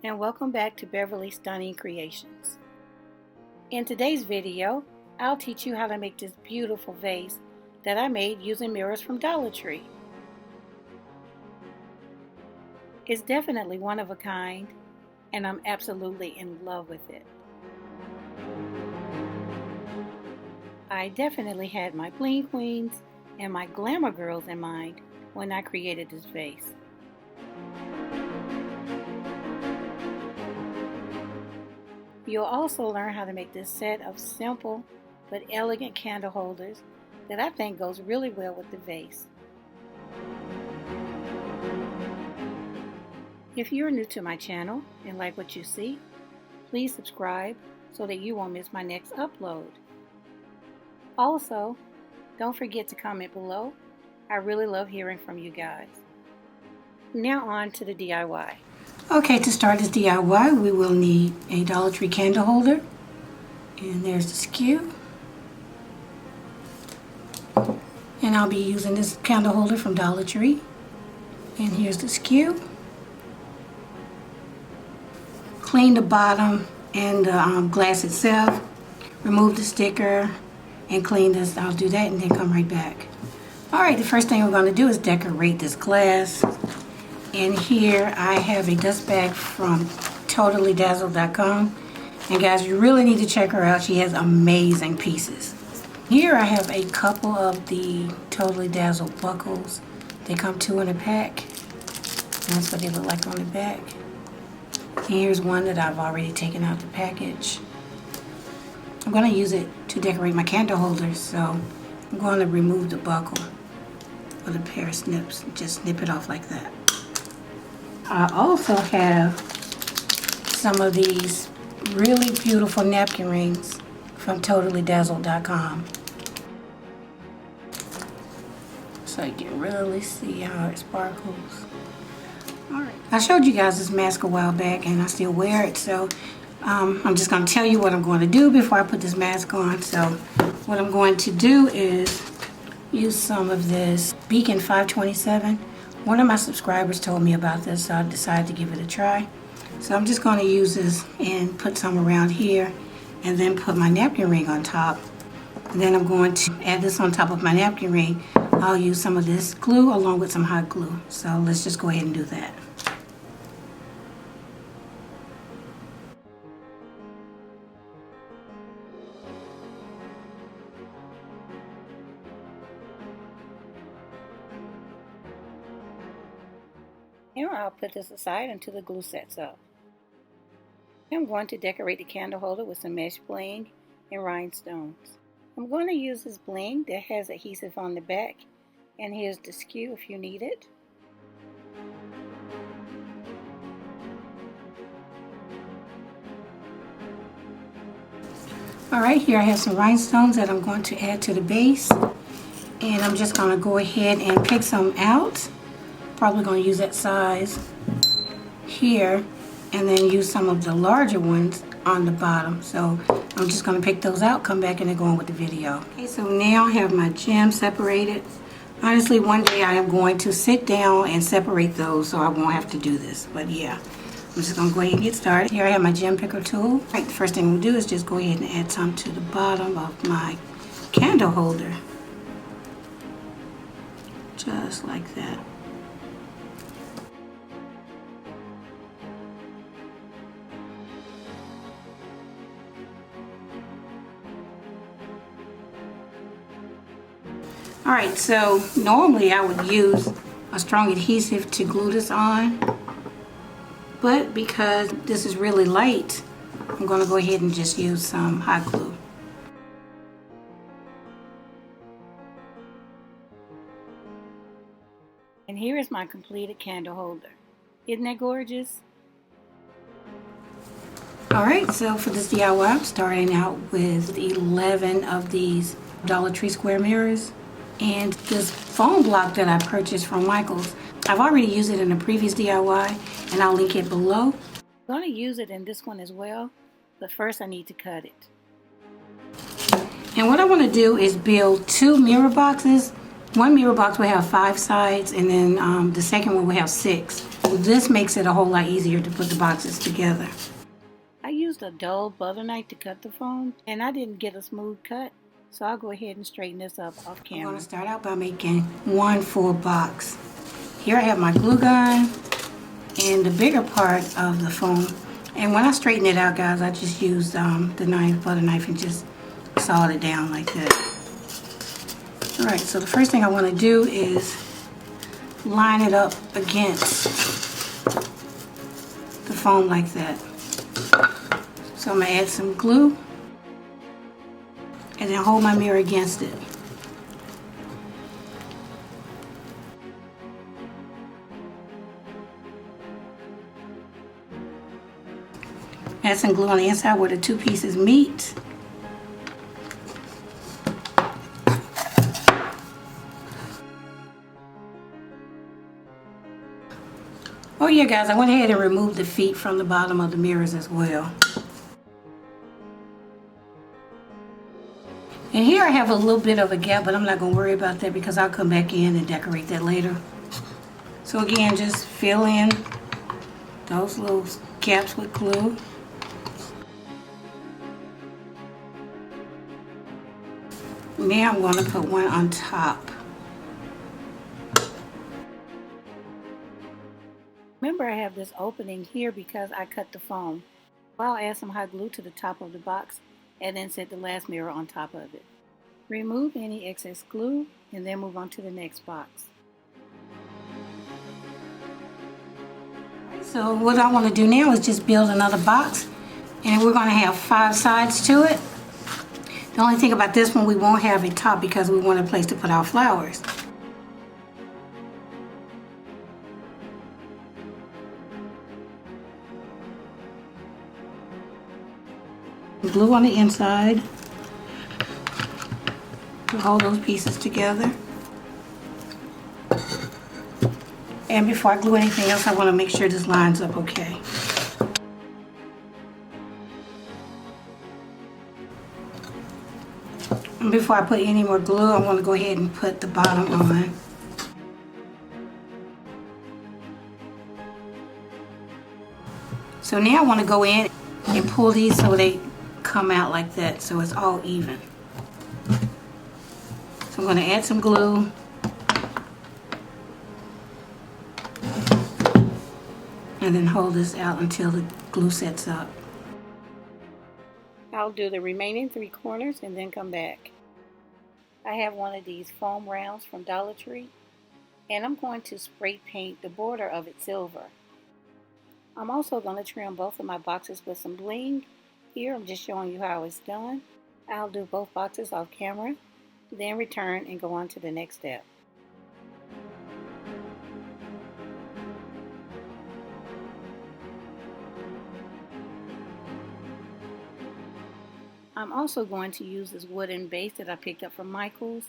and welcome back to Beverly Stunning Creations. In today's video, I'll teach you how to make this beautiful vase that I made using mirrors from Dollar Tree. It's definitely one of a kind, and I'm absolutely in love with it. I definitely had my bling queens and my glamour girls in mind when I created this vase. You'll also learn how to make this set of simple but elegant candle holders that I think goes really well with the vase. If you're new to my channel and like what you see, please subscribe so that you won't miss my next upload. Also, don't forget to comment below. I really love hearing from you guys. Now on to the DIY. Okay, to start this DIY, we will need a Dollar Tree candle holder. And there's the skew. And I'll be using this candle holder from Dollar Tree. And here's the skew. Clean the bottom and the glass itself. Remove the sticker and clean this. I'll do that and then come right back. Alright, the first thing we're going to do is decorate this glass. And here I have a dust bag from TotallyDazzled.com. And guys, you really need to check her out. She has amazing pieces. Here I have a couple of the Totally Dazzled buckles. They come 2 in a pack. That's what they look like on the back. And here's one that I've already taken out the package. I'm going to use it to decorate my candle holders, so I'm going to remove the buckle with a pair of snips. Just snip it off like that. I also have some of these really beautiful napkin rings from TotallyDazzled.com. So you can really see how it sparkles. Alright, I showed you guys this mask a while back and I still wear it, so I'm just going to tell you what I'm going to do before I put this mask on. So what I'm going to do is use some of this Beacon 527. One of my subscribers told me about this, so I decided to give it a try. So I'm just going to use this and put some around here and then put my napkin ring on top. And then I'm going to add this on top of my napkin ring. I'll use some of this glue along with some hot glue. So let's just go ahead and do that. Here I'll put this aside until the glue sets up. I'm going to decorate the candle holder with some mesh bling and rhinestones. I'm going to use this bling that has adhesive on the back, and here's the skew if you need it. Alright, here I have some rhinestones that I'm going to add to the base, and I'm just going to go ahead and pick some out. Probably going to use that size here and then use some of the larger ones on the bottom. So I'm just going to pick those out, come back and then go on with the video. Okay, so now I have my gems separated. Honestly, one day I am going to sit down and separate those so I won't have to do this. But yeah, I'm just going to go ahead and get started. Here I have my gem picker tool. Right, the first thing we'll do is just go ahead and add some to the bottom of my candle holder. Just like that. Alright, so normally I would use a strong adhesive to glue this on, but because this is really light, I'm going to go ahead and just use some hot glue. And here is my completed candle holder. Isn't that gorgeous? Alright, so for this DIY, I'm starting out with 11 of these Dollar Tree square mirrors. And this foam block that I purchased from Michael's, I've already used it in a previous DIY, and I'll link it below. I'm going to use it in this one as well, but first I need to cut it. And what I want to do is build 2 mirror boxes One mirror box will have 5 sides, and then the second one will have 6. So this makes it a whole lot easier to put the boxes together. I used a dull butter knife to cut the foam, and I didn't get a smooth cut, so I'll go ahead and straighten this up off camera. I'm going to start out by making one full box. Here I have my glue gun and the bigger part of the foam. And when I straighten it out, guys, I just used the butter knife, and just sawed it down like that. Alright, so the first thing I want to do is line it up against the foam like that. So I'm going to add some glue and then hold my mirror against it. Add some glue on the inside where the 2 pieces meet. Oh yeah, guys, I went ahead and removed the feet from the bottom of the mirrors as well. And here I have a little bit of a gap, but I'm not going to worry about that because I'll come back in and decorate that later. So again, just fill in those little gaps with glue. Now I'm going to put one on top. Remember, I have this opening here because I cut the foam. I'll add some hot glue to the top of the box and then set the last mirror on top of it. Remove any excess glue and then move on to the next box. So what I want to do now is just build another box, and we're going to have 5 sides to it. The only thing about this one, we won't have a top because we want a place to put our flowers. Glue on the inside to hold those pieces together. And before I glue anything else, I want to make sure this lines up okay. And before I put any more glue, I want to go ahead and put the bottom on. So now I want to go in and pull these so they come out like that, so it's all even. So I'm going to add some glue. And then hold this out until the glue sets up. I'll do the remaining 3 corners and then come back. I have one of these foam rounds from Dollar Tree, and I'm going to spray paint the border of it silver. I'm also going to trim both of my boxes with some bling. Here I'm just showing you how it's done. I'll do both boxes off camera, then return and go on to the next step. I'm also going to use this wooden base that I picked up from Michael's.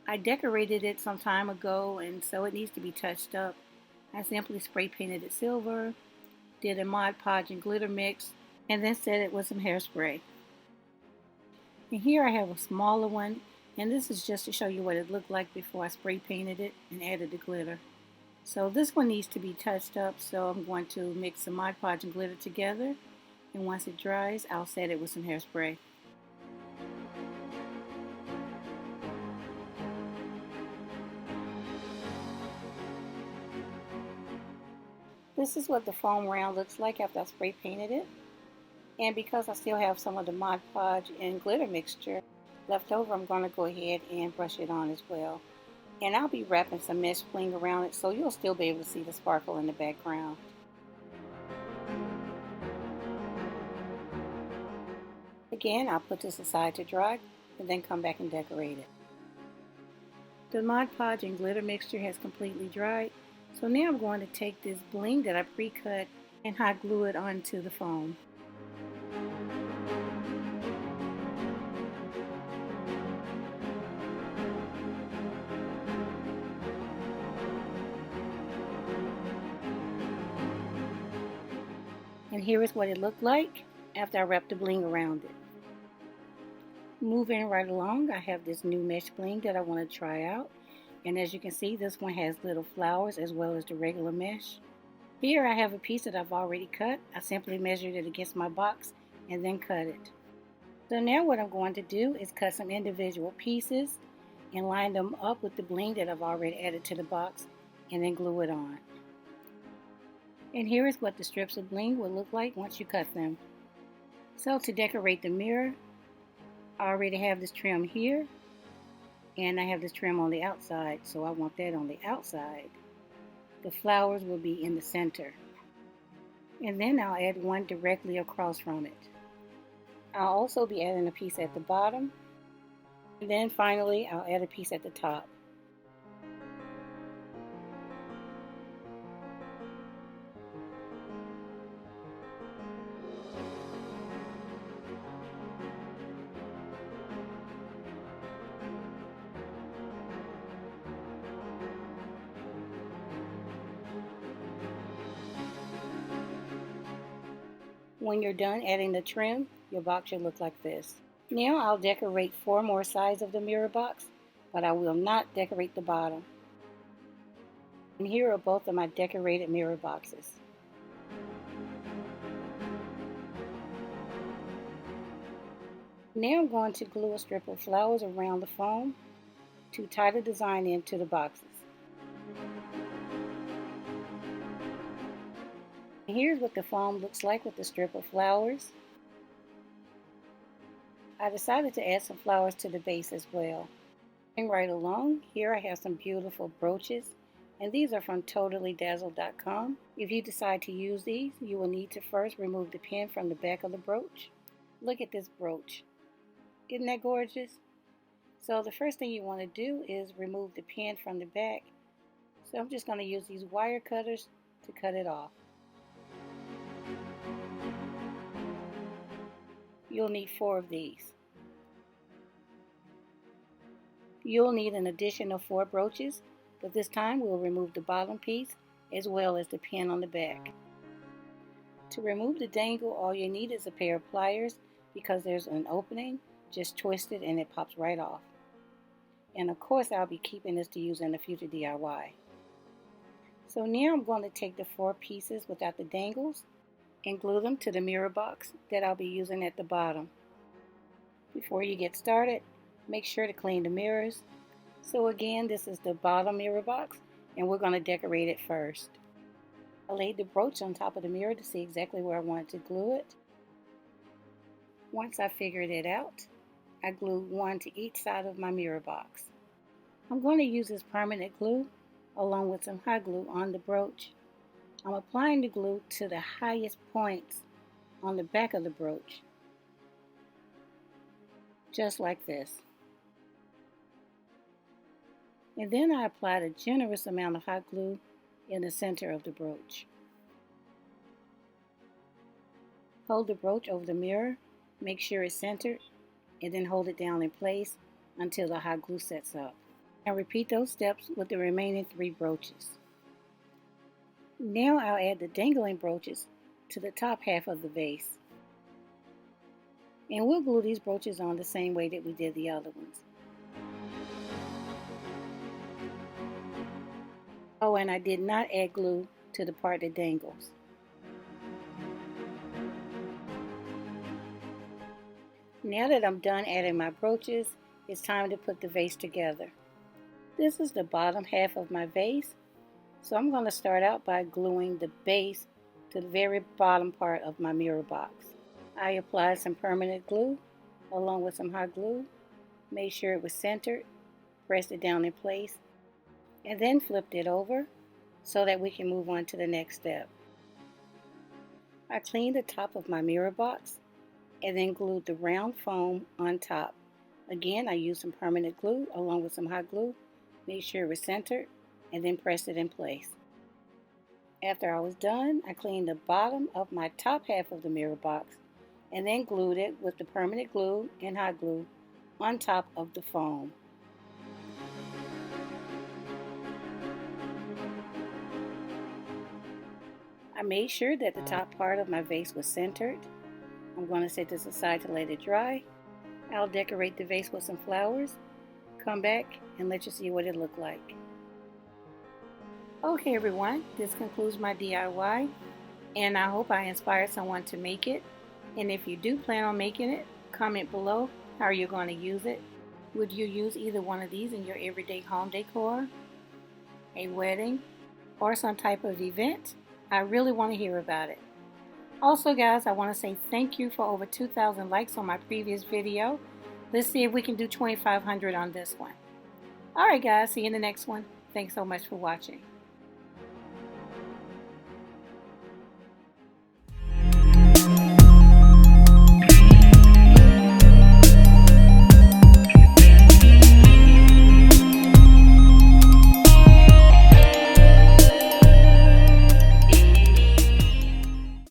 I decorated it some time ago, and so it needs to be touched up. I simply spray painted it silver, did a Mod Podge and glitter mix, and then set it with some hairspray. And here I have a smaller one, and this is just to show you what it looked like before I spray painted it and added the glitter. So this one needs to be touched up, so I'm going to mix some Mod Podge and glitter together, and once it dries, I'll set it with some hairspray. This is what the foam round looks like after I spray painted it. And because I still have some of the Mod Podge and glitter mixture left over, I'm going to go ahead and brush it on as well. And I'll be wrapping some mesh bling around it so you'll still be able to see the sparkle in the background. Again, I'll put this aside to dry and then come back and decorate it. The Mod Podge and glitter mixture has completely dried. So now I'm going to take this bling that I pre-cut and hot glue it onto the foam. And here is what it looked like after I wrapped the bling around it. Moving right along, I have this new mesh bling that I want to try out. And as you can see, this one has little flowers as well as the regular mesh. Here I have a piece that I've already cut. I simply measured it against my box and then cut it. So now what I'm going to do is cut some individual pieces and line them up with the bling that I've already added to the box and then glue it on. And here is what the strips of bling will look like once you cut them. So to decorate the mirror, I already have this trim here and I have this trim on the outside, so I want that on the outside. The flowers will be in the center. And then I'll add one directly across from it. I'll also be adding a piece at the bottom. And then finally, I'll add a piece at the top. When you're done adding the trim, your box should look like this. Now I'll decorate 4 more sides of the mirror box, but I will not decorate the bottom. And here are both of my decorated mirror boxes. Now I'm going to glue a strip of flowers around the foam to tie the design into the boxes. And here's what the foam looks like with the strip of flowers. I decided to add some flowers to the base as well. And right along, here I have some beautiful brooches, and these are from TotallyDazzled.com. If you decide to use these, you will need to first remove the pin from the back of the brooch. Look at this brooch. Isn't that gorgeous? So the first thing you want to do is remove the pin from the back. So I'm just going to use these wire cutters to cut it off. You'll need 4 of these. You'll need an additional 4 brooches, but this time we'll remove the bottom piece as well as the pin on the back. To remove the dangle, all you need is a pair of pliers because there's an opening. Just twist it and it pops right off. And of course I'll be keeping this to use in a future DIY. So now I'm going to take the 4 pieces without the dangles and glue them to the mirror box that I'll be using at the bottom. Before you get started, make sure to clean the mirrors. So again, this is the bottom mirror box and we're going to decorate it first. I laid the brooch on top of the mirror to see exactly where I wanted to glue it. Once I figured it out, I glued one to each side of my mirror box. I'm going to use this permanent glue along with some hot glue on the brooch. I'm applying the glue to the highest points on the back of the brooch, just like this. And then I applied a generous amount of hot glue in the center of the brooch. Hold the brooch over the mirror, make sure it's centered, and then hold it down in place until the hot glue sets up. And repeat those steps with the remaining 3 brooches. Now I'll add the dangling brooches to the top half of the vase. And we'll glue these brooches on the same way that we did the other ones. Oh, and I did not add glue to the part that dangles. Now that I'm done adding my brooches, it's time to put the vase together. This is the bottom half of my vase. So I'm going to start out by gluing the base to the very bottom part of my mirror box. I applied some permanent glue along with some hot glue, made sure it was centered, pressed it down in place, and then flipped it over so that we can move on to the next step. I cleaned the top of my mirror box and then glued the round foam on top. Again, I used some permanent glue along with some hot glue, made sure it was centered, and then pressed it in place. After I was done, I cleaned the bottom of my top half of the mirror box and then glued it with the permanent glue and hot glue on top of the foam. I made sure that the top part of my vase was centered. I'm going to set this aside to let it dry. I'll decorate the vase with some flowers. come back and let you see what it looked like. Okay everyone, this concludes my DIY, and I hope I inspired someone to make it. And if you do plan on making it, comment below how you're going to use it. Would you use either one of these in your everyday home decor, a wedding, or some type of event? I really want to hear about it. Also guys, I want to say thank you for over 2,000 likes on my previous video. Let's see if we can do 2,500 on this one. Alright guys, see you in the next one. Thanks so much for watching.